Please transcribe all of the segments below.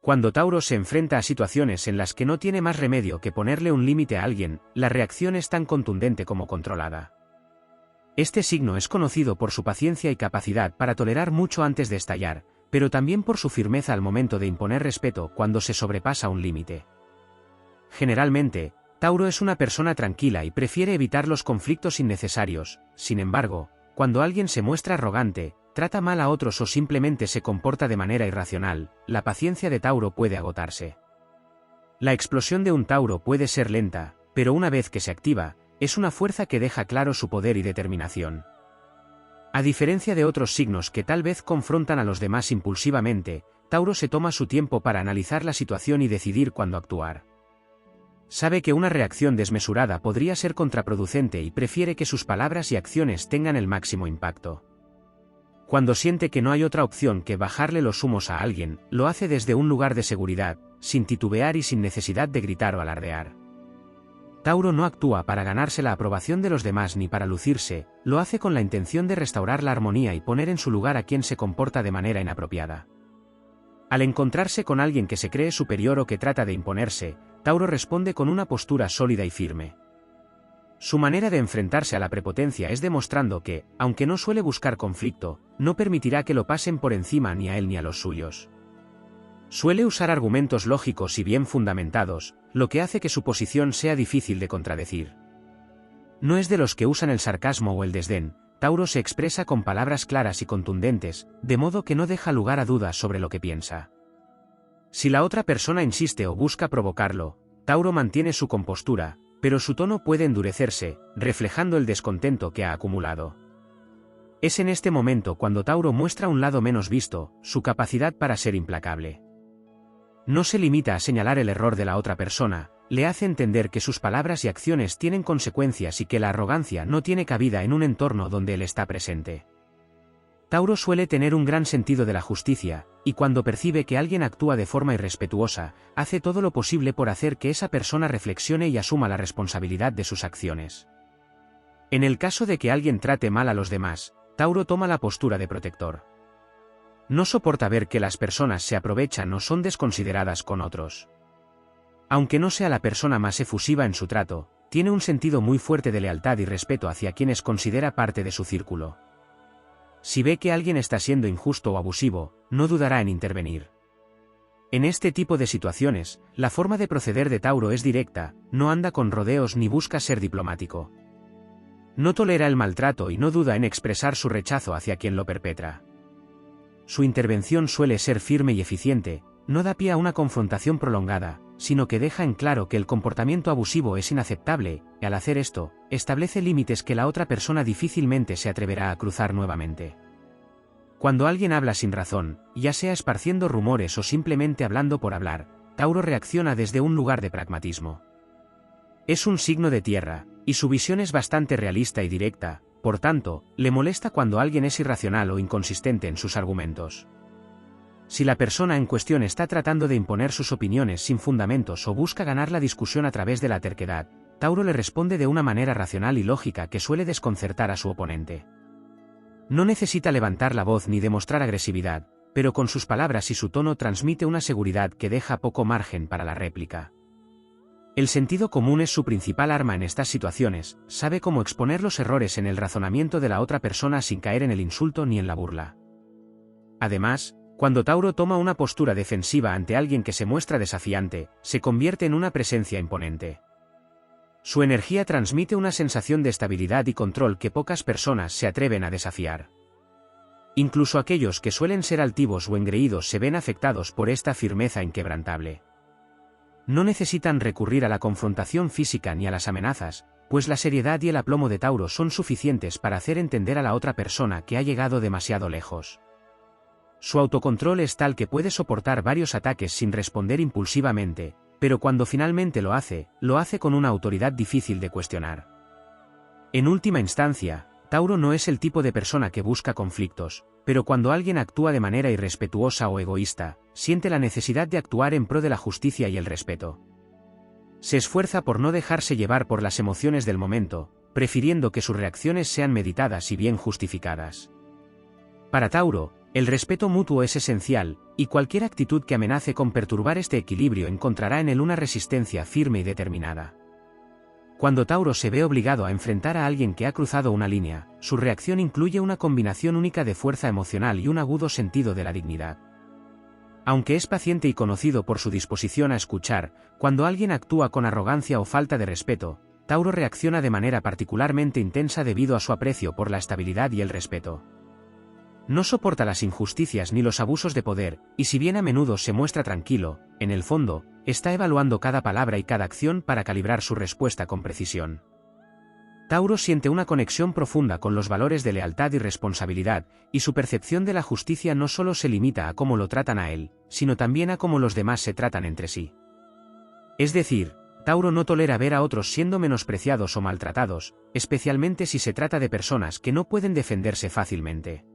Cuando Tauro se enfrenta a situaciones en las que no tiene más remedio que ponerle un límite a alguien, la reacción es tan contundente como controlada. Este signo es conocido por su paciencia y capacidad para tolerar mucho antes de estallar, pero también por su firmeza al momento de imponer respeto cuando se sobrepasa un límite. Generalmente, Tauro es una persona tranquila y prefiere evitar los conflictos innecesarios. Sin embargo, cuando alguien se muestra arrogante, trata mal a otros o simplemente se comporta de manera irracional, la paciencia de Tauro puede agotarse. La explosión de un Tauro puede ser lenta, pero una vez que se activa, es una fuerza que deja claro su poder y determinación. A diferencia de otros signos que tal vez confrontan a los demás impulsivamente, Tauro se toma su tiempo para analizar la situación y decidir cuándo actuar. Sabe que una reacción desmesurada podría ser contraproducente y prefiere que sus palabras y acciones tengan el máximo impacto. Cuando siente que no hay otra opción que bajarle los humos a alguien, lo hace desde un lugar de seguridad, sin titubear y sin necesidad de gritar o alardear. Tauro no actúa para ganarse la aprobación de los demás ni para lucirse, lo hace con la intención de restaurar la armonía y poner en su lugar a quien se comporta de manera inapropiada. Al encontrarse con alguien que se cree superior o que trata de imponerse, Tauro responde con una postura sólida y firme. Su manera de enfrentarse a la prepotencia es demostrando que, aunque no suele buscar conflicto, no permitirá que lo pasen por encima ni a él ni a los suyos. Suele usar argumentos lógicos y bien fundamentados, lo que hace que su posición sea difícil de contradecir. No es de los que usan el sarcasmo o el desdén. Tauro se expresa con palabras claras y contundentes, de modo que no deja lugar a dudas sobre lo que piensa. Si la otra persona insiste o busca provocarlo, Tauro mantiene su compostura, pero su tono puede endurecerse, reflejando el descontento que ha acumulado. Es en este momento cuando Tauro muestra un lado menos visto, su capacidad para ser implacable. No se limita a señalar el error de la otra persona, le hace entender que sus palabras y acciones tienen consecuencias y que la arrogancia no tiene cabida en un entorno donde él está presente. Tauro suele tener un gran sentido de la justicia, y cuando percibe que alguien actúa de forma irrespetuosa, hace todo lo posible por hacer que esa persona reflexione y asuma la responsabilidad de sus acciones. En el caso de que alguien trate mal a los demás, Tauro toma la postura de protector. No soporta ver que las personas se aprovechan o son desconsideradas con otros. Aunque no sea la persona más efusiva en su trato, tiene un sentido muy fuerte de lealtad y respeto hacia quienes considera parte de su círculo. Si ve que alguien está siendo injusto o abusivo, no dudará en intervenir. En este tipo de situaciones, la forma de proceder de Tauro es directa, no anda con rodeos ni busca ser diplomático. No tolera el maltrato y no duda en expresar su rechazo hacia quien lo perpetra. Su intervención suele ser firme y eficiente, no da pie a una confrontación prolongada, sino que deja en claro que el comportamiento abusivo es inaceptable, y al hacer esto, establece límites que la otra persona difícilmente se atreverá a cruzar nuevamente. Cuando alguien habla sin razón, ya sea esparciendo rumores o simplemente hablando por hablar, Tauro reacciona desde un lugar de pragmatismo. Es un signo de tierra, y su visión es bastante realista y directa, por tanto, le molesta cuando alguien es irracional o inconsistente en sus argumentos. Si la persona en cuestión está tratando de imponer sus opiniones sin fundamentos o busca ganar la discusión a través de la terquedad, Tauro le responde de una manera racional y lógica que suele desconcertar a su oponente. No necesita levantar la voz ni demostrar agresividad, pero con sus palabras y su tono transmite una seguridad que deja poco margen para la réplica. El sentido común es su principal arma en estas situaciones, sabe cómo exponer los errores en el razonamiento de la otra persona sin caer en el insulto ni en la burla. Además, cuando Tauro toma una postura defensiva ante alguien que se muestra desafiante, se convierte en una presencia imponente. Su energía transmite una sensación de estabilidad y control que pocas personas se atreven a desafiar. Incluso aquellos que suelen ser altivos o engreídos se ven afectados por esta firmeza inquebrantable. No necesitan recurrir a la confrontación física ni a las amenazas, pues la seriedad y el aplomo de Tauro son suficientes para hacer entender a la otra persona que ha llegado demasiado lejos. Su autocontrol es tal que puede soportar varios ataques sin responder impulsivamente, pero cuando finalmente lo hace con una autoridad difícil de cuestionar. En última instancia, Tauro no es el tipo de persona que busca conflictos, pero cuando alguien actúa de manera irrespetuosa o egoísta, siente la necesidad de actuar en pro de la justicia y el respeto. Se esfuerza por no dejarse llevar por las emociones del momento, prefiriendo que sus reacciones sean meditadas y bien justificadas. Para Tauro, el respeto mutuo es esencial, y cualquier actitud que amenace con perturbar este equilibrio encontrará en él una resistencia firme y determinada. Cuando Tauro se ve obligado a enfrentar a alguien que ha cruzado una línea, su reacción incluye una combinación única de fuerza emocional y un agudo sentido de la dignidad. Aunque es paciente y conocido por su disposición a escuchar, cuando alguien actúa con arrogancia o falta de respeto, Tauro reacciona de manera particularmente intensa debido a su aprecio por la estabilidad y el respeto. No soporta las injusticias ni los abusos de poder, y si bien a menudo se muestra tranquilo, en el fondo, está evaluando cada palabra y cada acción para calibrar su respuesta con precisión. Tauro siente una conexión profunda con los valores de lealtad y responsabilidad, y su percepción de la justicia no solo se limita a cómo lo tratan a él, sino también a cómo los demás se tratan entre sí. Es decir, Tauro no tolera ver a otros siendo menospreciados o maltratados, especialmente si se trata de personas que no pueden defenderse fácilmente.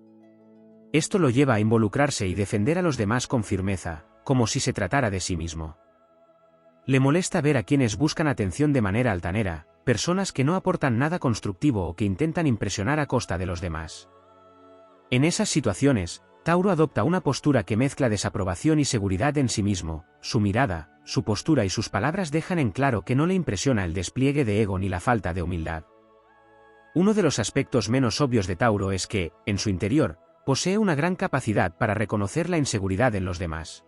Esto lo lleva a involucrarse y defender a los demás con firmeza, como si se tratara de sí mismo. Le molesta ver a quienes buscan atención de manera altanera, personas que no aportan nada constructivo o que intentan impresionar a costa de los demás. En esas situaciones, Tauro adopta una postura que mezcla desaprobación y seguridad en sí mismo. Su mirada, su postura y sus palabras dejan en claro que no le impresiona el despliegue de ego ni la falta de humildad. Uno de los aspectos menos obvios de Tauro es que, en su interior, posee una gran capacidad para reconocer la inseguridad en los demás.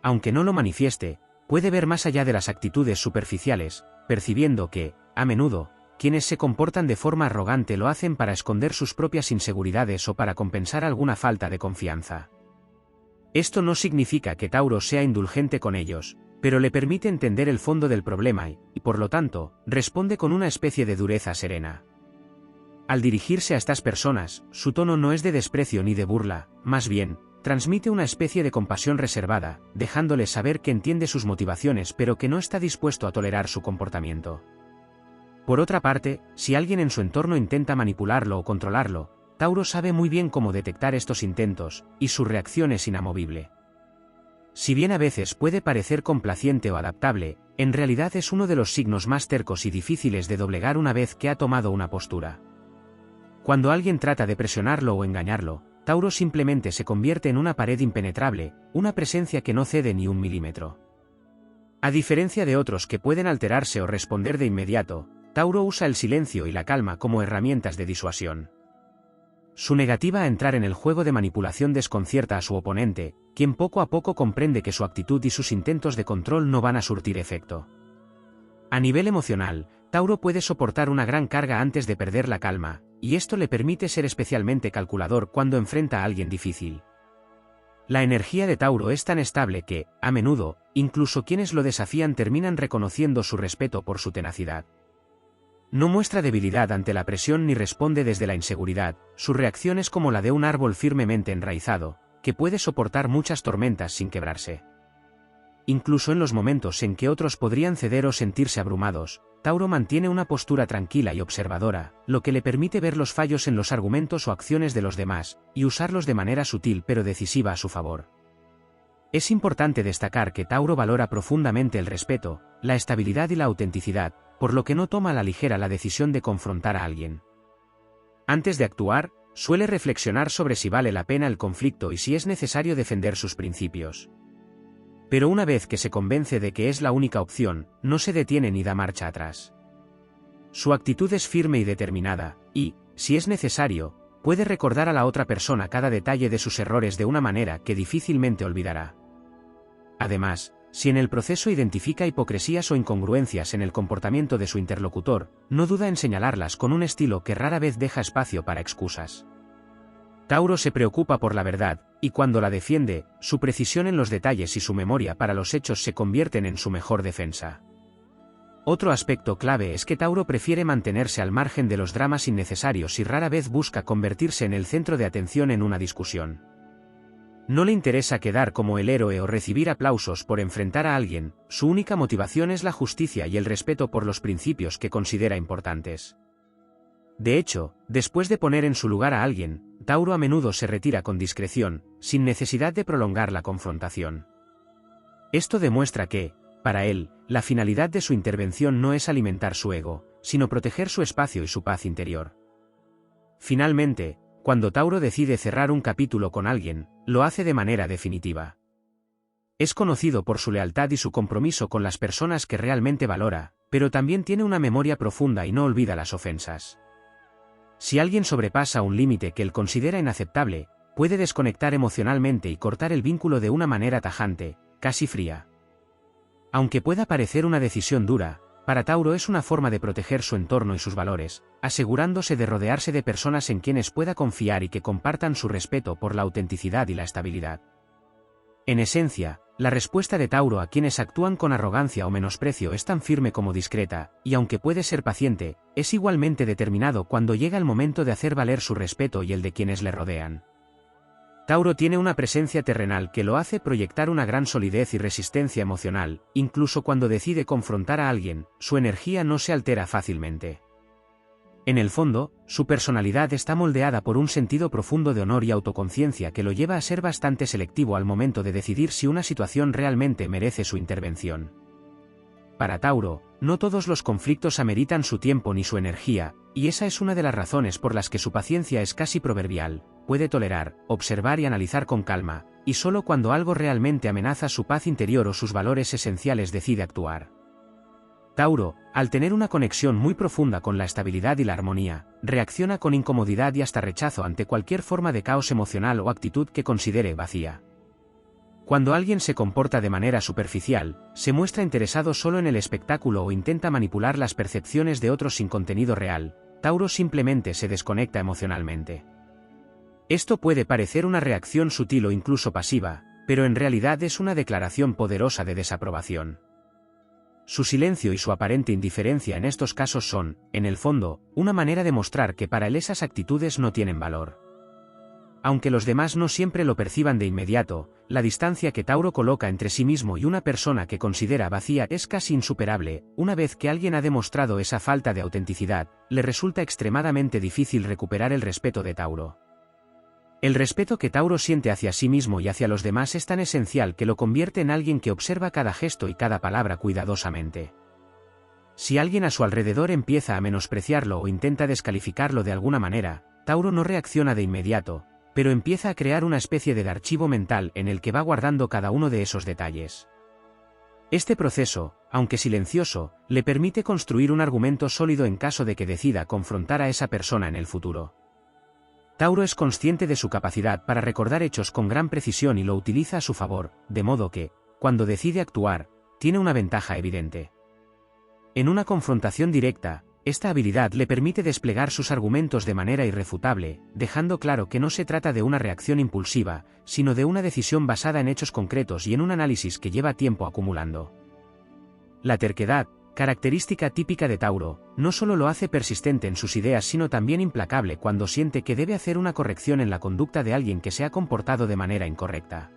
Aunque no lo manifieste, puede ver más allá de las actitudes superficiales, percibiendo que, a menudo, quienes se comportan de forma arrogante lo hacen para esconder sus propias inseguridades o para compensar alguna falta de confianza. Esto no significa que Tauro sea indulgente con ellos, pero le permite entender el fondo del problema y, por lo tanto, responde con una especie de dureza serena. Al dirigirse a estas personas, su tono no es de desprecio ni de burla, más bien, transmite una especie de compasión reservada, dejándoles saber que entiende sus motivaciones pero que no está dispuesto a tolerar su comportamiento. Por otra parte, si alguien en su entorno intenta manipularlo o controlarlo, Tauro sabe muy bien cómo detectar estos intentos, y su reacción es inamovible. Si bien a veces puede parecer complaciente o adaptable, en realidad es uno de los signos más tercos y difíciles de doblegar una vez que ha tomado una postura. Cuando alguien trata de presionarlo o engañarlo, Tauro simplemente se convierte en una pared impenetrable, una presencia que no cede ni un milímetro. A diferencia de otros que pueden alterarse o responder de inmediato, Tauro usa el silencio y la calma como herramientas de disuasión. Su negativa a entrar en el juego de manipulación desconcierta a su oponente, quien poco a poco comprende que su actitud y sus intentos de control no van a surtir efecto. A nivel emocional, Tauro puede soportar una gran carga antes de perder la calma, y esto le permite ser especialmente calculador cuando enfrenta a alguien difícil. La energía de Tauro es tan estable que, a menudo, incluso quienes lo desafían terminan reconociendo su respeto por su tenacidad. No muestra debilidad ante la presión ni responde desde la inseguridad, su reacción es como la de un árbol firmemente enraizado, que puede soportar muchas tormentas sin quebrarse. Incluso en los momentos en que otros podrían ceder o sentirse abrumados, Tauro mantiene una postura tranquila y observadora, lo que le permite ver los fallos en los argumentos o acciones de los demás, y usarlos de manera sutil pero decisiva a su favor. Es importante destacar que Tauro valora profundamente el respeto, la estabilidad y la autenticidad, por lo que no toma a la ligera la decisión de confrontar a alguien. Antes de actuar, suele reflexionar sobre si vale la pena el conflicto y si es necesario defender sus principios. Pero una vez que se convence de que es la única opción, no se detiene ni da marcha atrás. Su actitud es firme y determinada, y, si es necesario, puede recordar a la otra persona cada detalle de sus errores de una manera que difícilmente olvidará. Además, si en el proceso identifica hipocresías o incongruencias en el comportamiento de su interlocutor, no duda en señalarlas con un estilo que rara vez deja espacio para excusas. Tauro se preocupa por la verdad, y cuando la defiende, su precisión en los detalles y su memoria para los hechos se convierten en su mejor defensa. Otro aspecto clave es que Tauro prefiere mantenerse al margen de los dramas innecesarios y rara vez busca convertirse en el centro de atención en una discusión. No le interesa quedar como el héroe o recibir aplausos por enfrentar a alguien, su única motivación es la justicia y el respeto por los principios que considera importantes. De hecho, después de poner en su lugar a alguien, Tauro a menudo se retira con discreción, sin necesidad de prolongar la confrontación. Esto demuestra que, para él, la finalidad de su intervención no es alimentar su ego, sino proteger su espacio y su paz interior. Finalmente, cuando Tauro decide cerrar un capítulo con alguien, lo hace de manera definitiva. Es conocido por su lealtad y su compromiso con las personas que realmente valora, pero también tiene una memoria profunda y no olvida las ofensas. Si alguien sobrepasa un límite que él considera inaceptable, puede desconectar emocionalmente y cortar el vínculo de una manera tajante, casi fría. Aunque pueda parecer una decisión dura, para Tauro es una forma de proteger su entorno y sus valores, asegurándose de rodearse de personas en quienes pueda confiar y que compartan su respeto por la autenticidad y la estabilidad. En esencia, la respuesta de Tauro a quienes actúan con arrogancia o menosprecio es tan firme como discreta, y aunque puede ser paciente, es igualmente determinado cuando llega el momento de hacer valer su respeto y el de quienes le rodean. Tauro tiene una presencia terrenal que lo hace proyectar una gran solidez y resistencia emocional, incluso cuando decide confrontar a alguien, su energía no se altera fácilmente. En el fondo, su personalidad está moldeada por un sentido profundo de honor y autoconciencia que lo lleva a ser bastante selectivo al momento de decidir si una situación realmente merece su intervención. Para Tauro, no todos los conflictos ameritan su tiempo ni su energía, y esa es una de las razones por las que su paciencia es casi proverbial. Puede tolerar, observar y analizar con calma, y solo cuando algo realmente amenaza su paz interior o sus valores esenciales decide actuar. Tauro, al tener una conexión muy profunda con la estabilidad y la armonía, reacciona con incomodidad y hasta rechazo ante cualquier forma de caos emocional o actitud que considere vacía. Cuando alguien se comporta de manera superficial, se muestra interesado solo en el espectáculo o intenta manipular las percepciones de otros sin contenido real, Tauro simplemente se desconecta emocionalmente. Esto puede parecer una reacción sutil o incluso pasiva, pero en realidad es una declaración poderosa de desaprobación. Su silencio y su aparente indiferencia en estos casos son, en el fondo, una manera de mostrar que para él esas actitudes no tienen valor. Aunque los demás no siempre lo perciban de inmediato, la distancia que Tauro coloca entre sí mismo y una persona que considera vacía es casi insuperable. Una vez que alguien ha demostrado esa falta de autenticidad, le resulta extremadamente difícil recuperar el respeto de Tauro. El respeto que Tauro siente hacia sí mismo y hacia los demás es tan esencial que lo convierte en alguien que observa cada gesto y cada palabra cuidadosamente. Si alguien a su alrededor empieza a menospreciarlo o intenta descalificarlo de alguna manera, Tauro no reacciona de inmediato, pero empieza a crear una especie de archivo mental en el que va guardando cada uno de esos detalles. Este proceso, aunque silencioso, le permite construir un argumento sólido en caso de que decida confrontar a esa persona en el futuro. Tauro es consciente de su capacidad para recordar hechos con gran precisión y lo utiliza a su favor, de modo que, cuando decide actuar, tiene una ventaja evidente. En una confrontación directa, esta habilidad le permite desplegar sus argumentos de manera irrefutable, dejando claro que no se trata de una reacción impulsiva, sino de una decisión basada en hechos concretos y en un análisis que lleva tiempo acumulando. La terquedad, característica típica de Tauro, no solo lo hace persistente en sus ideas sino también implacable cuando siente que debe hacer una corrección en la conducta de alguien que se ha comportado de manera incorrecta.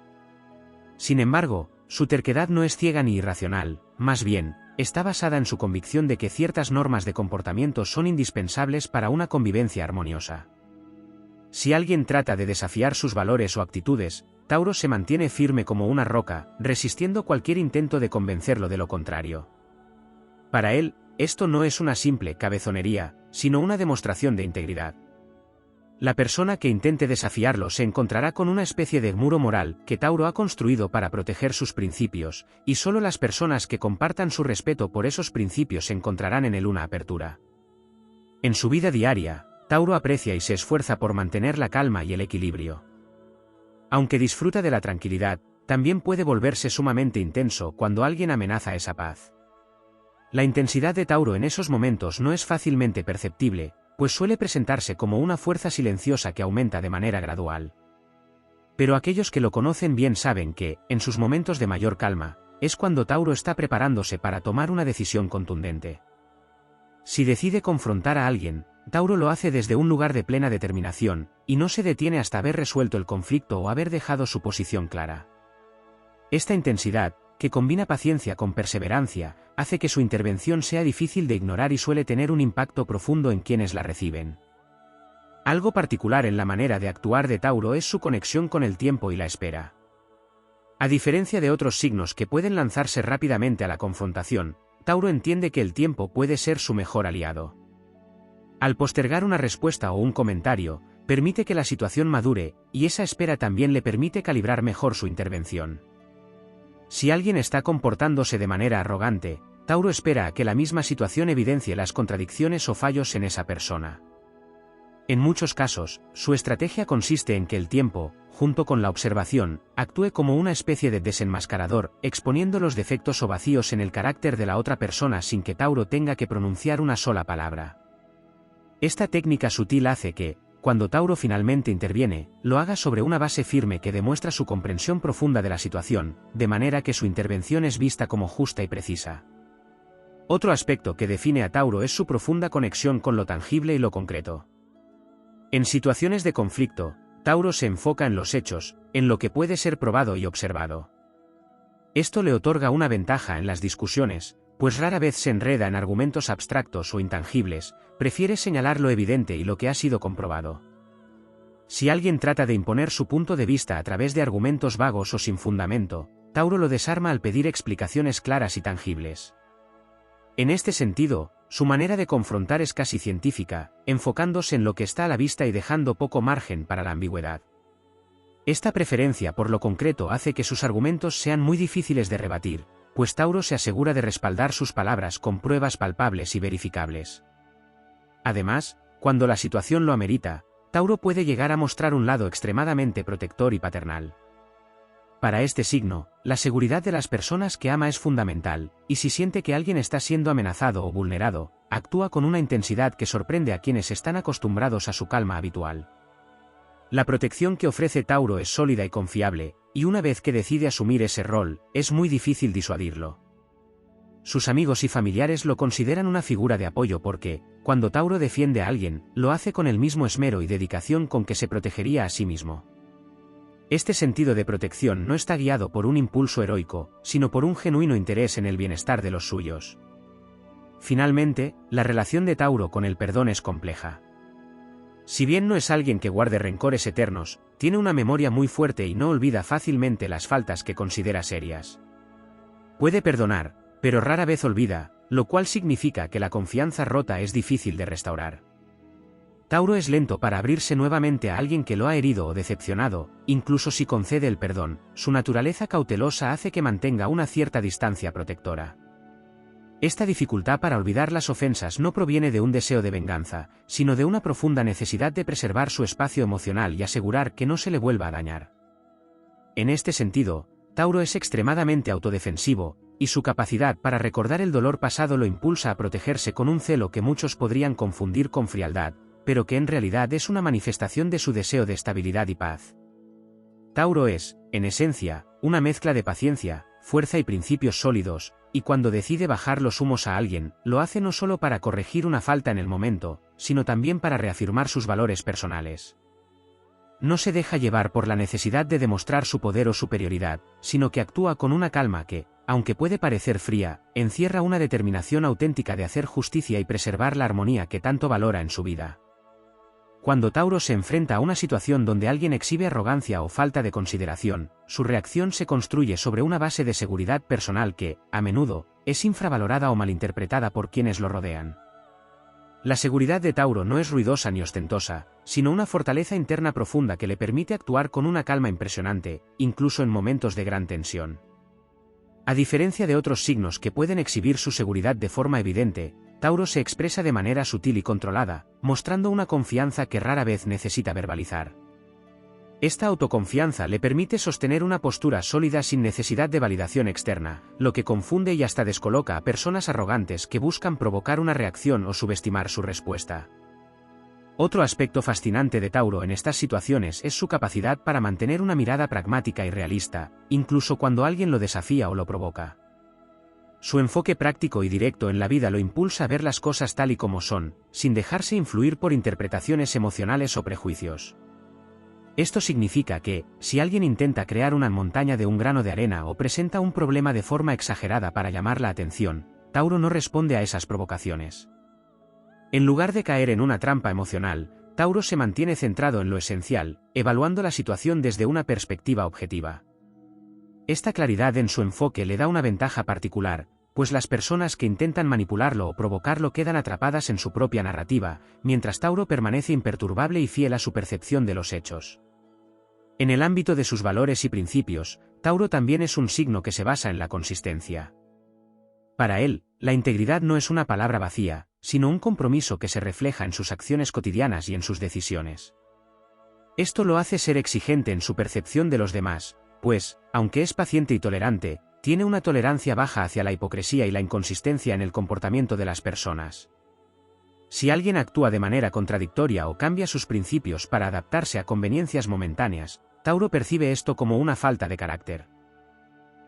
Sin embargo, su terquedad no es ciega ni irracional, más bien, está basada en su convicción de que ciertas normas de comportamiento son indispensables para una convivencia armoniosa. Si alguien trata de desafiar sus valores o actitudes, Tauro se mantiene firme como una roca, resistiendo cualquier intento de convencerlo de lo contrario. Para él, esto no es una simple cabezonería, sino una demostración de integridad. La persona que intente desafiarlo se encontrará con una especie de muro moral que Tauro ha construido para proteger sus principios, y solo las personas que compartan su respeto por esos principios encontrarán en él una apertura. En su vida diaria, Tauro aprecia y se esfuerza por mantener la calma y el equilibrio. Aunque disfruta de la tranquilidad, también puede volverse sumamente intenso cuando alguien amenaza esa paz. La intensidad de Tauro en esos momentos no es fácilmente perceptible, pues suele presentarse como una fuerza silenciosa que aumenta de manera gradual. Pero aquellos que lo conocen bien saben que, en sus momentos de mayor calma, es cuando Tauro está preparándose para tomar una decisión contundente. Si decide confrontar a alguien, Tauro lo hace desde un lugar de plena determinación, y no se detiene hasta haber resuelto el conflicto o haber dejado su posición clara. Esta intensidad, que combina paciencia con perseverancia, hace que su intervención sea difícil de ignorar y suele tener un impacto profundo en quienes la reciben. Algo particular en la manera de actuar de Tauro es su conexión con el tiempo y la espera. A diferencia de otros signos que pueden lanzarse rápidamente a la confrontación, Tauro entiende que el tiempo puede ser su mejor aliado. Al postergar una respuesta o un comentario, permite que la situación madure, y esa espera también le permite calibrar mejor su intervención. Si alguien está comportándose de manera arrogante, Tauro espera a que la misma situación evidencie las contradicciones o fallos en esa persona. En muchos casos, su estrategia consiste en que el tiempo, junto con la observación, actúe como una especie de desenmascarador, exponiendo los defectos o vacíos en el carácter de la otra persona sin que Tauro tenga que pronunciar una sola palabra. Esta técnica sutil hace que, cuando Tauro finalmente interviene, lo haga sobre una base firme que demuestra su comprensión profunda de la situación, de manera que su intervención es vista como justa y precisa. Otro aspecto que define a Tauro es su profunda conexión con lo tangible y lo concreto. En situaciones de conflicto, Tauro se enfoca en los hechos, en lo que puede ser probado y observado. Esto le otorga una ventaja en las discusiones, pues rara vez se enreda en argumentos abstractos o intangibles, prefiere señalar lo evidente y lo que ha sido comprobado. Si alguien trata de imponer su punto de vista a través de argumentos vagos o sin fundamento, Tauro lo desarma al pedir explicaciones claras y tangibles. En este sentido, su manera de confrontar es casi científica, enfocándose en lo que está a la vista y dejando poco margen para la ambigüedad. Esta preferencia por lo concreto hace que sus argumentos sean muy difíciles de rebatir, pues Tauro se asegura de respaldar sus palabras con pruebas palpables y verificables. Además, cuando la situación lo amerita, Tauro puede llegar a mostrar un lado extremadamente protector y paternal. Para este signo, la seguridad de las personas que ama es fundamental, y si siente que alguien está siendo amenazado o vulnerado, actúa con una intensidad que sorprende a quienes están acostumbrados a su calma habitual. La protección que ofrece Tauro es sólida y confiable, y una vez que decide asumir ese rol, es muy difícil disuadirlo. Sus amigos y familiares lo consideran una figura de apoyo porque, cuando Tauro defiende a alguien, lo hace con el mismo esmero y dedicación con que se protegería a sí mismo. Este sentido de protección no está guiado por un impulso heroico, sino por un genuino interés en el bienestar de los suyos. Finalmente, la relación de Tauro con el perdón es compleja. Si bien no es alguien que guarde rencores eternos, tiene una memoria muy fuerte y no olvida fácilmente las faltas que considera serias. Puede perdonar, pero rara vez olvida, lo cual significa que la confianza rota es difícil de restaurar. Tauro es lento para abrirse nuevamente a alguien que lo ha herido o decepcionado, incluso si concede el perdón, su naturaleza cautelosa hace que mantenga una cierta distancia protectora. Esta dificultad para olvidar las ofensas no proviene de un deseo de venganza, sino de una profunda necesidad de preservar su espacio emocional y asegurar que no se le vuelva a dañar. En este sentido, Tauro es extremadamente autodefensivo, y su capacidad para recordar el dolor pasado lo impulsa a protegerse con un celo que muchos podrían confundir con frialdad, pero que en realidad es una manifestación de su deseo de estabilidad y paz. Tauro es, en esencia, una mezcla de paciencia, fuerza y principios sólidos, y cuando decide bajar los humos a alguien, lo hace no solo para corregir una falta en el momento, sino también para reafirmar sus valores personales. No se deja llevar por la necesidad de demostrar su poder o superioridad, sino que actúa con una calma que, aunque puede parecer fría, encierra una determinación auténtica de hacer justicia y preservar la armonía que tanto valora en su vida. Cuando Tauro se enfrenta a una situación donde alguien exhibe arrogancia o falta de consideración, su reacción se construye sobre una base de seguridad personal que, a menudo, es infravalorada o malinterpretada por quienes lo rodean. La seguridad de Tauro no es ruidosa ni ostentosa, sino una fortaleza interna profunda que le permite actuar con una calma impresionante, incluso en momentos de gran tensión. A diferencia de otros signos que pueden exhibir su seguridad de forma evidente, Tauro se expresa de manera sutil y controlada, mostrando una confianza que rara vez necesita verbalizar. Esta autoconfianza le permite sostener una postura sólida sin necesidad de validación externa, lo que confunde y hasta descoloca a personas arrogantes que buscan provocar una reacción o subestimar su respuesta. Otro aspecto fascinante de Tauro en estas situaciones es su capacidad para mantener una mirada pragmática y realista, incluso cuando alguien lo desafía o lo provoca. Su enfoque práctico y directo en la vida lo impulsa a ver las cosas tal y como son, sin dejarse influir por interpretaciones emocionales o prejuicios. Esto significa que, si alguien intenta crear una montaña de un grano de arena o presenta un problema de forma exagerada para llamar la atención, Tauro no responde a esas provocaciones. En lugar de caer en una trampa emocional, Tauro se mantiene centrado en lo esencial, evaluando la situación desde una perspectiva objetiva. Esta claridad en su enfoque le da una ventaja particular, pues las personas que intentan manipularlo o provocarlo quedan atrapadas en su propia narrativa, mientras Tauro permanece imperturbable y fiel a su percepción de los hechos. En el ámbito de sus valores y principios, Tauro también es un signo que se basa en la consistencia. Para él, la integridad no es una palabra vacía, sino un compromiso que se refleja en sus acciones cotidianas y en sus decisiones. Esto lo hace ser exigente en su percepción de los demás, pues, aunque es paciente y tolerante, tiene una tolerancia baja hacia la hipocresía y la inconsistencia en el comportamiento de las personas. Si alguien actúa de manera contradictoria o cambia sus principios para adaptarse a conveniencias momentáneas, Tauro percibe esto como una falta de carácter.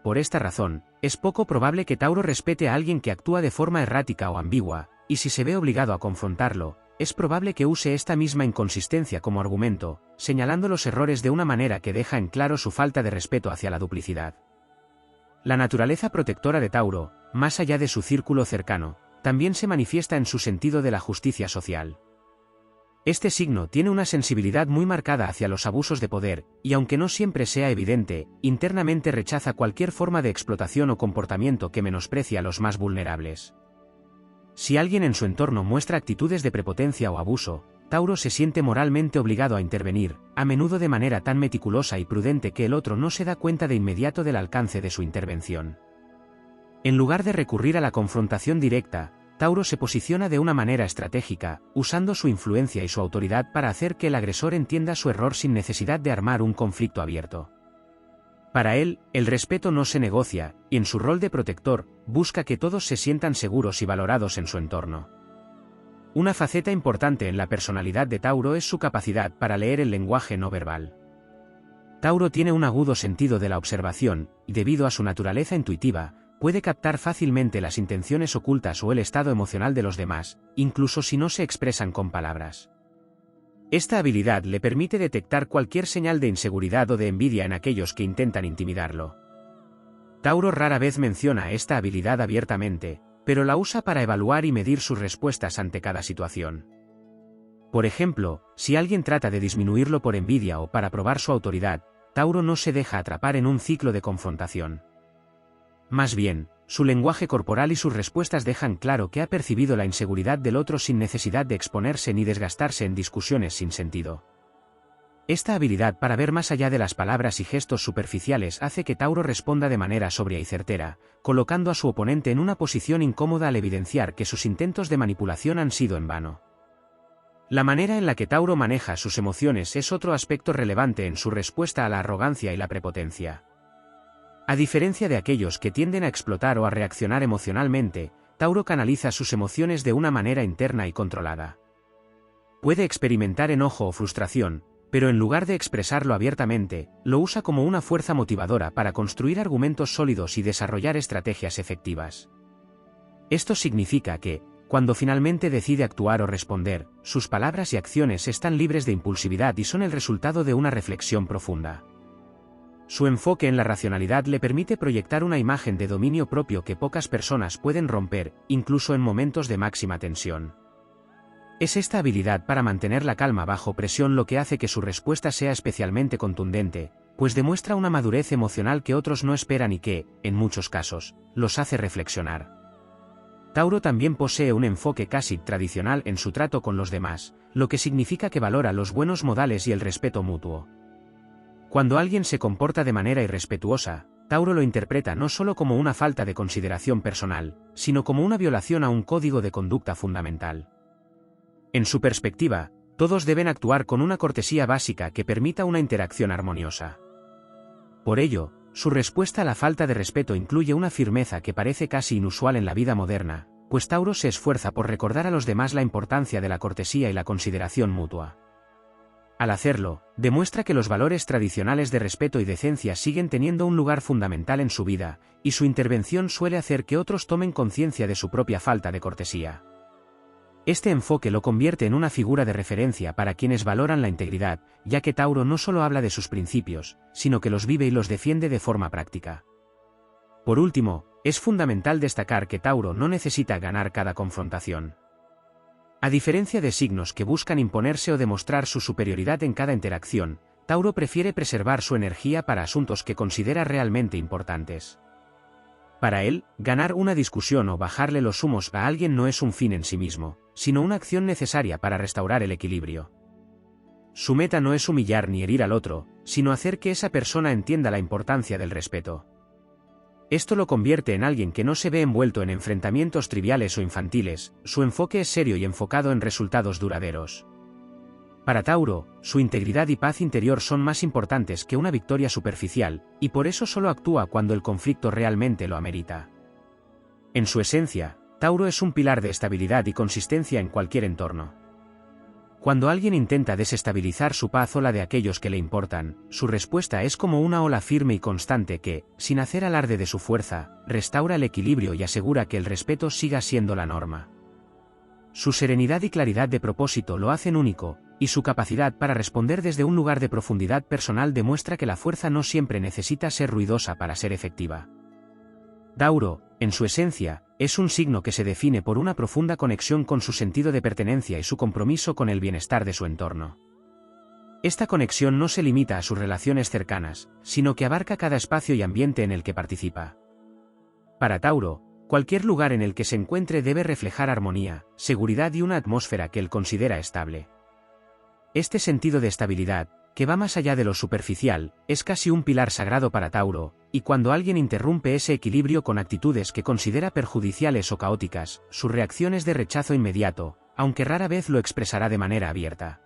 Por esta razón, es poco probable que Tauro respete a alguien que actúa de forma errática o ambigua, y si se ve obligado a confrontarlo, es probable que use esta misma inconsistencia como argumento, señalando los errores de una manera que deja en claro su falta de respeto hacia la duplicidad. La naturaleza protectora de Tauro, más allá de su círculo cercano, también se manifiesta en su sentido de la justicia social. Este signo tiene una sensibilidad muy marcada hacia los abusos de poder, y aunque no siempre sea evidente, internamente rechaza cualquier forma de explotación o comportamiento que menosprecie a los más vulnerables. Si alguien en su entorno muestra actitudes de prepotencia o abuso, Tauro se siente moralmente obligado a intervenir, a menudo de manera tan meticulosa y prudente que el otro no se da cuenta de inmediato del alcance de su intervención. En lugar de recurrir a la confrontación directa, Tauro se posiciona de una manera estratégica, usando su influencia y su autoridad para hacer que el agresor entienda su error sin necesidad de armar un conflicto abierto. Para él, el respeto no se negocia, y en su rol de protector, busca que todos se sientan seguros y valorados en su entorno. Una faceta importante en la personalidad de Tauro es su capacidad para leer el lenguaje no verbal. Tauro tiene un agudo sentido de la observación, y debido a su naturaleza intuitiva, puede captar fácilmente las intenciones ocultas o el estado emocional de los demás, incluso si no se expresan con palabras. Esta habilidad le permite detectar cualquier señal de inseguridad o de envidia en aquellos que intentan intimidarlo. Tauro rara vez menciona esta habilidad abiertamente, pero la usa para evaluar y medir sus respuestas ante cada situación. Por ejemplo, si alguien trata de disminuirlo por envidia o para probar su autoridad, Tauro no se deja atrapar en un ciclo de confrontación. Más bien, su lenguaje corporal y sus respuestas dejan claro que ha percibido la inseguridad del otro sin necesidad de exponerse ni desgastarse en discusiones sin sentido. Esta habilidad para ver más allá de las palabras y gestos superficiales hace que Tauro responda de manera sobria y certera, colocando a su oponente en una posición incómoda al evidenciar que sus intentos de manipulación han sido en vano. La manera en la que Tauro maneja sus emociones es otro aspecto relevante en su respuesta a la arrogancia y la prepotencia. A diferencia de aquellos que tienden a explotar o a reaccionar emocionalmente, Tauro canaliza sus emociones de una manera interna y controlada. Puede experimentar enojo o frustración, pero en lugar de expresarlo abiertamente, lo usa como una fuerza motivadora para construir argumentos sólidos y desarrollar estrategias efectivas. Esto significa que, cuando finalmente decide actuar o responder, sus palabras y acciones están libres de impulsividad y son el resultado de una reflexión profunda. Su enfoque en la racionalidad le permite proyectar una imagen de dominio propio que pocas personas pueden romper, incluso en momentos de máxima tensión. Es esta habilidad para mantener la calma bajo presión lo que hace que su respuesta sea especialmente contundente, pues demuestra una madurez emocional que otros no esperan y que, en muchos casos, los hace reflexionar. Tauro también posee un enfoque casi tradicional en su trato con los demás, lo que significa que valora los buenos modales y el respeto mutuo. Cuando alguien se comporta de manera irrespetuosa, Tauro lo interpreta no solo como una falta de consideración personal, sino como una violación a un código de conducta fundamental. En su perspectiva, todos deben actuar con una cortesía básica que permita una interacción armoniosa. Por ello, su respuesta a la falta de respeto incluye una firmeza que parece casi inusual en la vida moderna, pues Tauro se esfuerza por recordar a los demás la importancia de la cortesía y la consideración mutua. Al hacerlo, demuestra que los valores tradicionales de respeto y decencia siguen teniendo un lugar fundamental en su vida, y su intervención suele hacer que otros tomen conciencia de su propia falta de cortesía. Este enfoque lo convierte en una figura de referencia para quienes valoran la integridad, ya que Tauro no solo habla de sus principios, sino que los vive y los defiende de forma práctica. Por último, es fundamental destacar que Tauro no necesita ganar cada confrontación. A diferencia de signos que buscan imponerse o demostrar su superioridad en cada interacción, Tauro prefiere preservar su energía para asuntos que considera realmente importantes. Para él, ganar una discusión o bajarle los humos a alguien no es un fin en sí mismo, sino una acción necesaria para restaurar el equilibrio. Su meta no es humillar ni herir al otro, sino hacer que esa persona entienda la importancia del respeto. Esto lo convierte en alguien que no se ve envuelto en enfrentamientos triviales o infantiles, su enfoque es serio y enfocado en resultados duraderos. Para Tauro, su integridad y paz interior son más importantes que una victoria superficial, y por eso solo actúa cuando el conflicto realmente lo amerita. En su esencia, Tauro es un pilar de estabilidad y consistencia en cualquier entorno. Cuando alguien intenta desestabilizar su paz o la de aquellos que le importan, su respuesta es como una ola firme y constante que, sin hacer alarde de su fuerza, restaura el equilibrio y asegura que el respeto siga siendo la norma. Su serenidad y claridad de propósito lo hacen único, y su capacidad para responder desde un lugar de profundidad personal demuestra que la fuerza no siempre necesita ser ruidosa para ser efectiva. Tauro, en su esencia, es un signo que se define por una profunda conexión con su sentido de pertenencia y su compromiso con el bienestar de su entorno. Esta conexión no se limita a sus relaciones cercanas, sino que abarca cada espacio y ambiente en el que participa. Para Tauro, cualquier lugar en el que se encuentre debe reflejar armonía, seguridad y una atmósfera que él considera estable. Este sentido de estabilidad, que va más allá de lo superficial, es casi un pilar sagrado para Tauro, y cuando alguien interrumpe ese equilibrio con actitudes que considera perjudiciales o caóticas, su reacción es de rechazo inmediato, aunque rara vez lo expresará de manera abierta.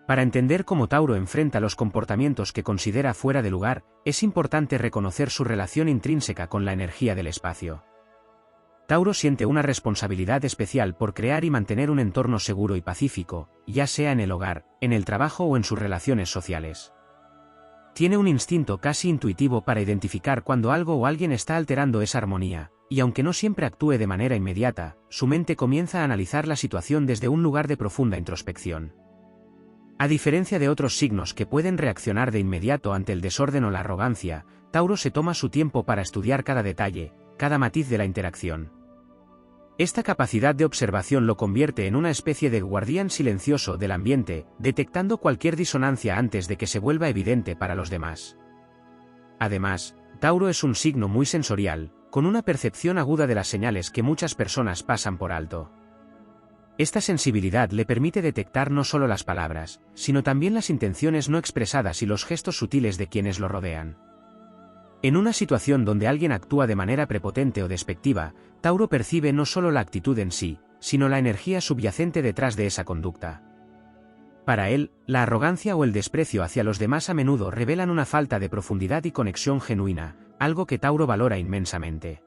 Para entender cómo Tauro enfrenta los comportamientos que considera fuera de lugar, es importante reconocer su relación intrínseca con la energía del espacio. Tauro siente una responsabilidad especial por crear y mantener un entorno seguro y pacífico, ya sea en el hogar, en el trabajo o en sus relaciones sociales. Tiene un instinto casi intuitivo para identificar cuando algo o alguien está alterando esa armonía, y aunque no siempre actúe de manera inmediata, su mente comienza a analizar la situación desde un lugar de profunda introspección. A diferencia de otros signos que pueden reaccionar de inmediato ante el desorden o la arrogancia, Tauro se toma su tiempo para estudiar cada detalle, cada matiz de la interacción. Esta capacidad de observación lo convierte en una especie de guardián silencioso del ambiente, detectando cualquier disonancia antes de que se vuelva evidente para los demás. Además, Tauro es un signo muy sensorial, con una percepción aguda de las señales que muchas personas pasan por alto. Esta sensibilidad le permite detectar no solo las palabras, sino también las intenciones no expresadas y los gestos sutiles de quienes lo rodean. En una situación donde alguien actúa de manera prepotente o despectiva, Tauro percibe no solo la actitud en sí, sino la energía subyacente detrás de esa conducta. Para él, la arrogancia o el desprecio hacia los demás a menudo revelan una falta de profundidad y conexión genuina, algo que Tauro valora inmensamente.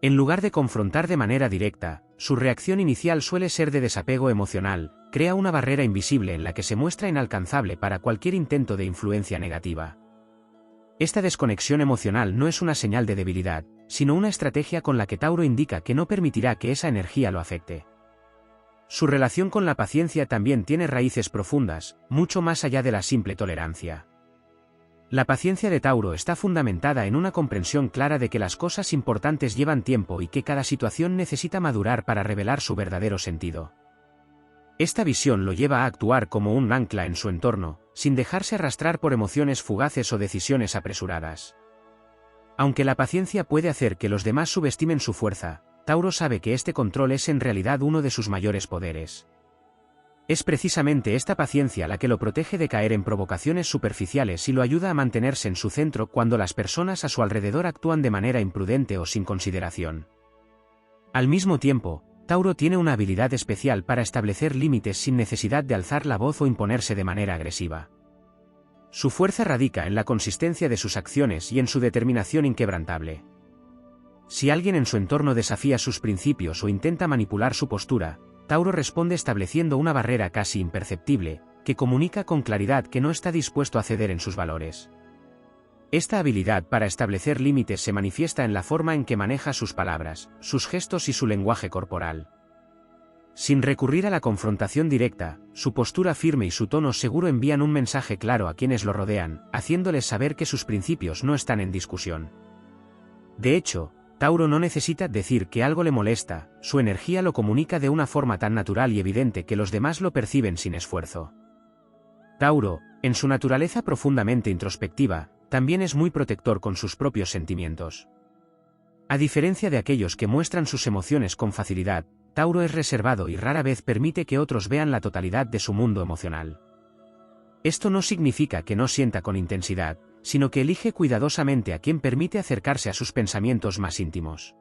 En lugar de confrontar de manera directa, su reacción inicial suele ser de desapego emocional, crea una barrera invisible en la que se muestra inalcanzable para cualquier intento de influencia negativa. Esta desconexión emocional no es una señal de debilidad, sino una estrategia con la que Tauro indica que no permitirá que esa energía lo afecte. Su relación con la paciencia también tiene raíces profundas, mucho más allá de la simple tolerancia. La paciencia de Tauro está fundamentada en una comprensión clara de que las cosas importantes llevan tiempo y que cada situación necesita madurar para revelar su verdadero sentido. Esta visión lo lleva a actuar como un ancla en su entorno, sin dejarse arrastrar por emociones fugaces o decisiones apresuradas. Aunque la paciencia puede hacer que los demás subestimen su fuerza, Tauro sabe que este control es en realidad uno de sus mayores poderes. Es precisamente esta paciencia la que lo protege de caer en provocaciones superficiales y lo ayuda a mantenerse en su centro cuando las personas a su alrededor actúan de manera imprudente o sin consideración. Al mismo tiempo, Tauro tiene una habilidad especial para establecer límites sin necesidad de alzar la voz o imponerse de manera agresiva. Su fuerza radica en la consistencia de sus acciones y en su determinación inquebrantable. Si alguien en su entorno desafía sus principios o intenta manipular su postura, Tauro responde estableciendo una barrera casi imperceptible, que comunica con claridad que no está dispuesto a ceder en sus valores. Esta habilidad para establecer límites se manifiesta en la forma en que maneja sus palabras, sus gestos y su lenguaje corporal. Sin recurrir a la confrontación directa, su postura firme y su tono seguro envían un mensaje claro a quienes lo rodean, haciéndoles saber que sus principios no están en discusión. De hecho, Tauro no necesita decir que algo le molesta, su energía lo comunica de una forma tan natural y evidente que los demás lo perciben sin esfuerzo. Tauro, en su naturaleza profundamente introspectiva, también es muy protector con sus propios sentimientos. A diferencia de aquellos que muestran sus emociones con facilidad, Tauro es reservado y rara vez permite que otros vean la totalidad de su mundo emocional. Esto no significa que no sienta con intensidad, sino que elige cuidadosamente a quien permite acercarse a sus pensamientos más íntimos.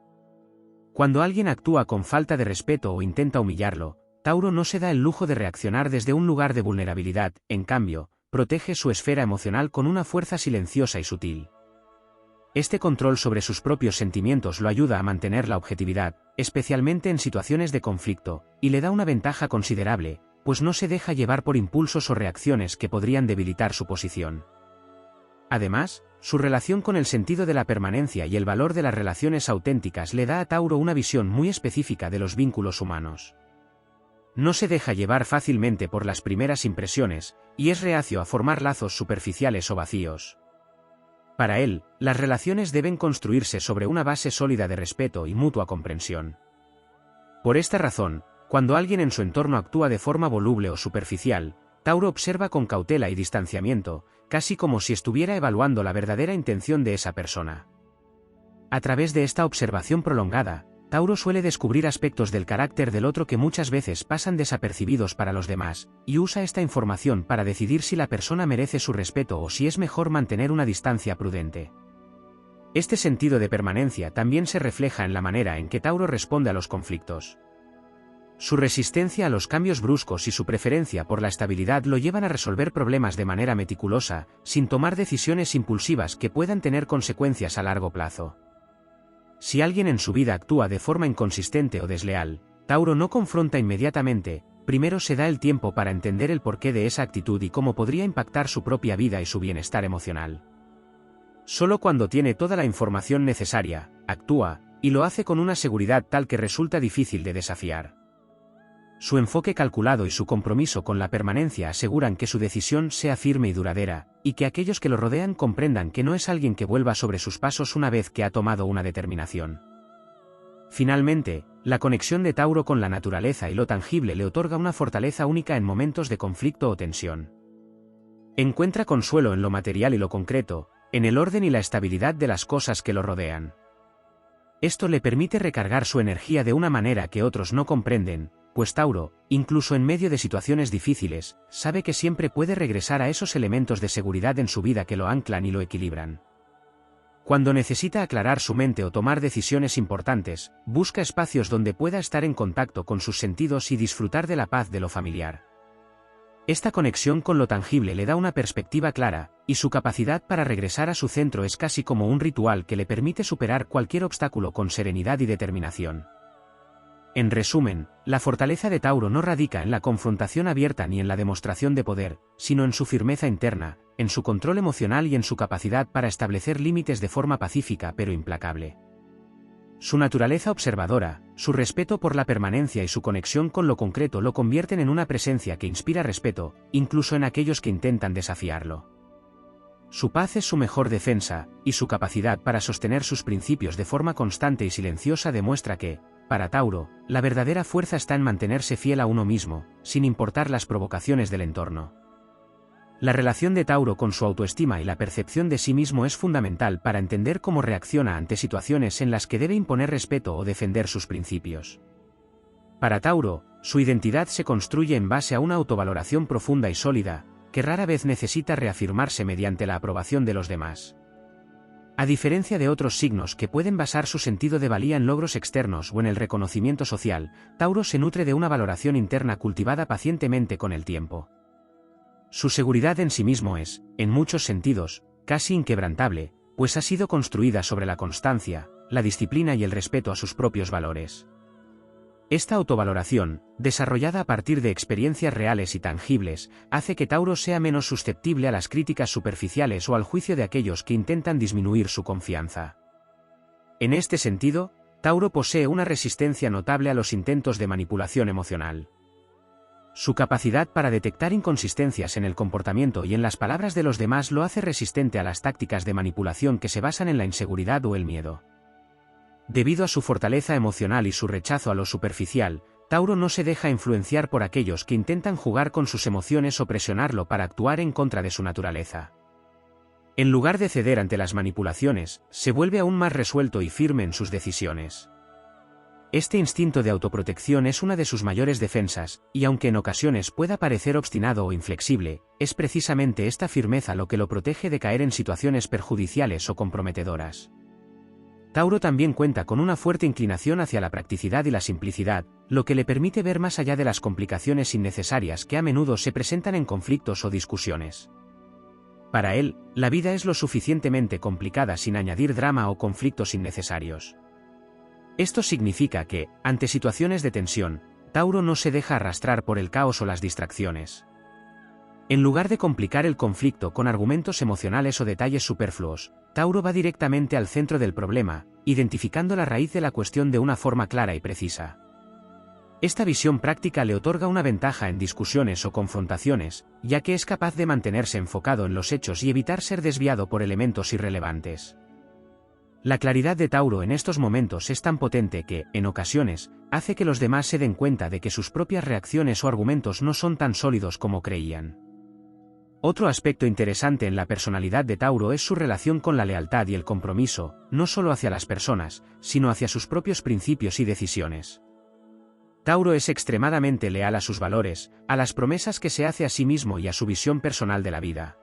Cuando alguien actúa con falta de respeto o intenta humillarlo, Tauro no se da el lujo de reaccionar desde un lugar de vulnerabilidad, en cambio, protege su esfera emocional con una fuerza silenciosa y sutil. Este control sobre sus propios sentimientos lo ayuda a mantener la objetividad, especialmente en situaciones de conflicto, y le da una ventaja considerable, pues no se deja llevar por impulsos o reacciones que podrían debilitar su posición. Además, su relación con el sentido de la permanencia y el valor de las relaciones auténticas le da a Tauro una visión muy específica de los vínculos humanos. No se deja llevar fácilmente por las primeras impresiones, y es reacio a formar lazos superficiales o vacíos. Para él, las relaciones deben construirse sobre una base sólida de respeto y mutua comprensión. Por esta razón, cuando alguien en su entorno actúa de forma voluble o superficial, Tauro observa con cautela y distanciamiento, casi como si estuviera evaluando la verdadera intención de esa persona. A través de esta observación prolongada, Tauro suele descubrir aspectos del carácter del otro que muchas veces pasan desapercibidos para los demás, y usa esta información para decidir si la persona merece su respeto o si es mejor mantener una distancia prudente. Este sentido de permanencia también se refleja en la manera en que Tauro responde a los conflictos. Su resistencia a los cambios bruscos y su preferencia por la estabilidad lo llevan a resolver problemas de manera meticulosa, sin tomar decisiones impulsivas que puedan tener consecuencias a largo plazo. Si alguien en su vida actúa de forma inconsistente o desleal, Tauro no confronta inmediatamente, primero se da el tiempo para entender el porqué de esa actitud y cómo podría impactar su propia vida y su bienestar emocional. Solo cuando tiene toda la información necesaria, actúa, y lo hace con una seguridad tal que resulta difícil de desafiar. Su enfoque calculado y su compromiso con la permanencia aseguran que su decisión sea firme y duradera, y que aquellos que lo rodean comprendan que no es alguien que vuelva sobre sus pasos una vez que ha tomado una determinación. Finalmente, la conexión de Tauro con la naturaleza y lo tangible le otorga una fortaleza única en momentos de conflicto o tensión. Encuentra consuelo en lo material y lo concreto, en el orden y la estabilidad de las cosas que lo rodean. Esto le permite recargar su energía de una manera que otros no comprenden, pues Tauro, incluso en medio de situaciones difíciles, sabe que siempre puede regresar a esos elementos de seguridad en su vida que lo anclan y lo equilibran. Cuando necesita aclarar su mente o tomar decisiones importantes, busca espacios donde pueda estar en contacto con sus sentidos y disfrutar de la paz de lo familiar. Esta conexión con lo tangible le da una perspectiva clara, y su capacidad para regresar a su centro es casi como un ritual que le permite superar cualquier obstáculo con serenidad y determinación. En resumen, la fortaleza de Tauro no radica en la confrontación abierta ni en la demostración de poder, sino en su firmeza interna, en su control emocional y en su capacidad para establecer límites de forma pacífica pero implacable. Su naturaleza observadora, su respeto por la permanencia y su conexión con lo concreto lo convierten en una presencia que inspira respeto, incluso en aquellos que intentan desafiarlo. Su paz es su mejor defensa, y su capacidad para sostener sus principios de forma constante y silenciosa demuestra que, para Tauro, la verdadera fuerza está en mantenerse fiel a uno mismo, sin importar las provocaciones del entorno. La relación de Tauro con su autoestima y la percepción de sí mismo es fundamental para entender cómo reacciona ante situaciones en las que debe imponer respeto o defender sus principios. Para Tauro, su identidad se construye en base a una autovaloración profunda y sólida, que rara vez necesita reafirmarse mediante la aprobación de los demás. A diferencia de otros signos que pueden basar su sentido de valía en logros externos o en el reconocimiento social, Tauro se nutre de una valoración interna cultivada pacientemente con el tiempo. Su seguridad en sí mismo es, en muchos sentidos, casi inquebrantable, pues ha sido construida sobre la constancia, la disciplina y el respeto a sus propios valores. Esta autovaloración, desarrollada a partir de experiencias reales y tangibles, hace que Tauro sea menos susceptible a las críticas superficiales o al juicio de aquellos que intentan disminuir su confianza. En este sentido, Tauro posee una resistencia notable a los intentos de manipulación emocional. Su capacidad para detectar inconsistencias en el comportamiento y en las palabras de los demás lo hace resistente a las tácticas de manipulación que se basan en la inseguridad o el miedo. Debido a su fortaleza emocional y su rechazo a lo superficial, Tauro no se deja influenciar por aquellos que intentan jugar con sus emociones o presionarlo para actuar en contra de su naturaleza. En lugar de ceder ante las manipulaciones, se vuelve aún más resuelto y firme en sus decisiones. Este instinto de autoprotección es una de sus mayores defensas, y aunque en ocasiones pueda parecer obstinado o inflexible, es precisamente esta firmeza lo que lo protege de caer en situaciones perjudiciales o comprometedoras. Tauro también cuenta con una fuerte inclinación hacia la practicidad y la simplicidad, lo que le permite ver más allá de las complicaciones innecesarias que a menudo se presentan en conflictos o discusiones. Para él, la vida es lo suficientemente complicada sin añadir drama o conflictos innecesarios. Esto significa que, ante situaciones de tensión, Tauro no se deja arrastrar por el caos o las distracciones. En lugar de complicar el conflicto con argumentos emocionales o detalles superfluos, Tauro va directamente al centro del problema, identificando la raíz de la cuestión de una forma clara y precisa. Esta visión práctica le otorga una ventaja en discusiones o confrontaciones, ya que es capaz de mantenerse enfocado en los hechos y evitar ser desviado por elementos irrelevantes. La claridad de Tauro en estos momentos es tan potente que, en ocasiones, hace que los demás se den cuenta de que sus propias reacciones o argumentos no son tan sólidos como creían. Otro aspecto interesante en la personalidad de Tauro es su relación con la lealtad y el compromiso, no solo hacia las personas, sino hacia sus propios principios y decisiones. Tauro es extremadamente leal a sus valores, a las promesas que se hace a sí mismo y a su visión personal de la vida.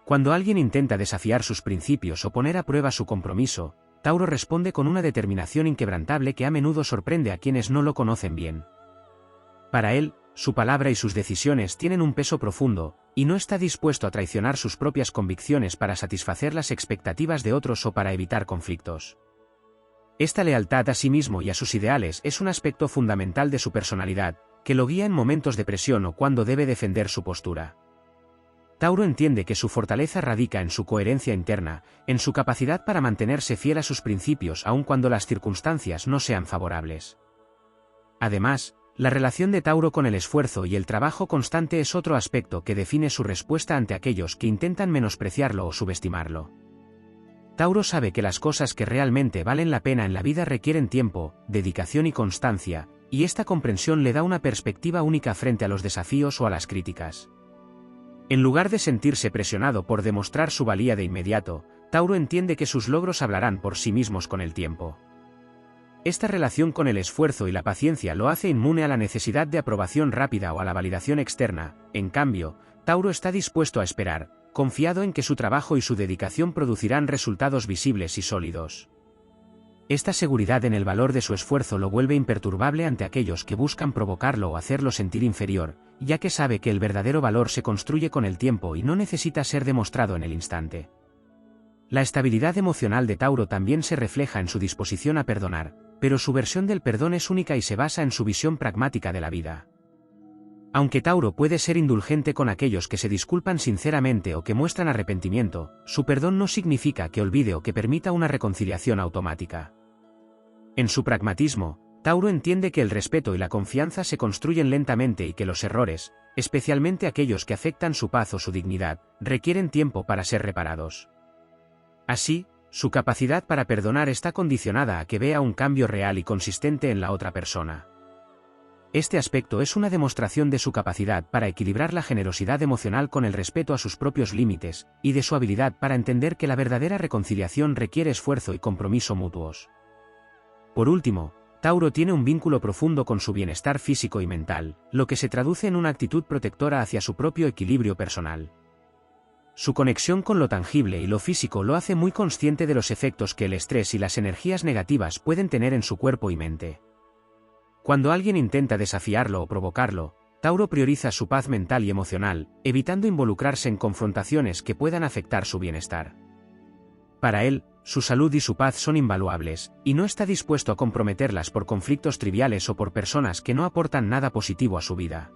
Cuando alguien intenta desafiar sus principios o poner a prueba su compromiso, Tauro responde con una determinación inquebrantable que a menudo sorprende a quienes no lo conocen bien. Para él, su palabra y sus decisiones tienen un peso profundo, y no está dispuesto a traicionar sus propias convicciones para satisfacer las expectativas de otros o para evitar conflictos. Esta lealtad a sí mismo y a sus ideales es un aspecto fundamental de su personalidad, que lo guía en momentos de presión o cuando debe defender su postura. Tauro entiende que su fortaleza radica en su coherencia interna, en su capacidad para mantenerse fiel a sus principios aun cuando las circunstancias no sean favorables. Además, la relación de Tauro con el esfuerzo y el trabajo constante es otro aspecto que define su respuesta ante aquellos que intentan menospreciarlo o subestimarlo. Tauro sabe que las cosas que realmente valen la pena en la vida requieren tiempo, dedicación y constancia, y esta comprensión le da una perspectiva única frente a los desafíos o a las críticas. En lugar de sentirse presionado por demostrar su valía de inmediato, Tauro entiende que sus logros hablarán por sí mismos con el tiempo. Esta relación con el esfuerzo y la paciencia lo hace inmune a la necesidad de aprobación rápida o a la validación externa. En cambio, Tauro está dispuesto a esperar, confiado en que su trabajo y su dedicación producirán resultados visibles y sólidos. Esta seguridad en el valor de su esfuerzo lo vuelve imperturbable ante aquellos que buscan provocarlo o hacerlo sentir inferior, ya que sabe que el verdadero valor se construye con el tiempo y no necesita ser demostrado en el instante. La estabilidad emocional de Tauro también se refleja en su disposición a perdonar, pero su versión del perdón es única y se basa en su visión pragmática de la vida. Aunque Tauro puede ser indulgente con aquellos que se disculpan sinceramente o que muestran arrepentimiento, su perdón no significa que olvide o que permita una reconciliación automática. En su pragmatismo, Tauro entiende que el respeto y la confianza se construyen lentamente y que los errores, especialmente aquellos que afectan su paz o su dignidad, requieren tiempo para ser reparados. Así, su capacidad para perdonar está condicionada a que vea un cambio real y consistente en la otra persona. Este aspecto es una demostración de su capacidad para equilibrar la generosidad emocional con el respeto a sus propios límites, y de su habilidad para entender que la verdadera reconciliación requiere esfuerzo y compromiso mutuos. Por último, Tauro tiene un vínculo profundo con su bienestar físico y mental, lo que se traduce en una actitud protectora hacia su propio equilibrio personal. Su conexión con lo tangible y lo físico lo hace muy consciente de los efectos que el estrés y las energías negativas pueden tener en su cuerpo y mente. Cuando alguien intenta desafiarlo o provocarlo, Tauro prioriza su paz mental y emocional, evitando involucrarse en confrontaciones que puedan afectar su bienestar. Para él, su salud y su paz son invaluables, y no está dispuesto a comprometerlas por conflictos triviales o por personas que no aportan nada positivo a su vida.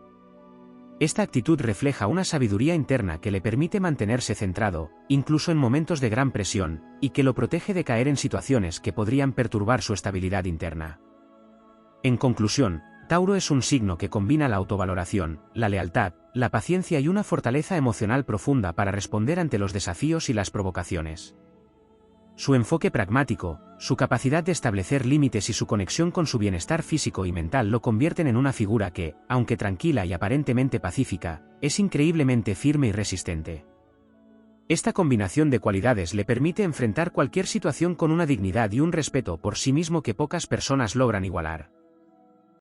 Esta actitud refleja una sabiduría interna que le permite mantenerse centrado, incluso en momentos de gran presión, y que lo protege de caer en situaciones que podrían perturbar su estabilidad interna. En conclusión, Tauro es un signo que combina la autovaloración, la lealtad, la paciencia y una fortaleza emocional profunda para responder ante los desafíos y las provocaciones. Su enfoque pragmático, su capacidad de establecer límites y su conexión con su bienestar físico y mental lo convierten en una figura que, aunque tranquila y aparentemente pacífica, es increíblemente firme y resistente. Esta combinación de cualidades le permite enfrentar cualquier situación con una dignidad y un respeto por sí mismo que pocas personas logran igualar.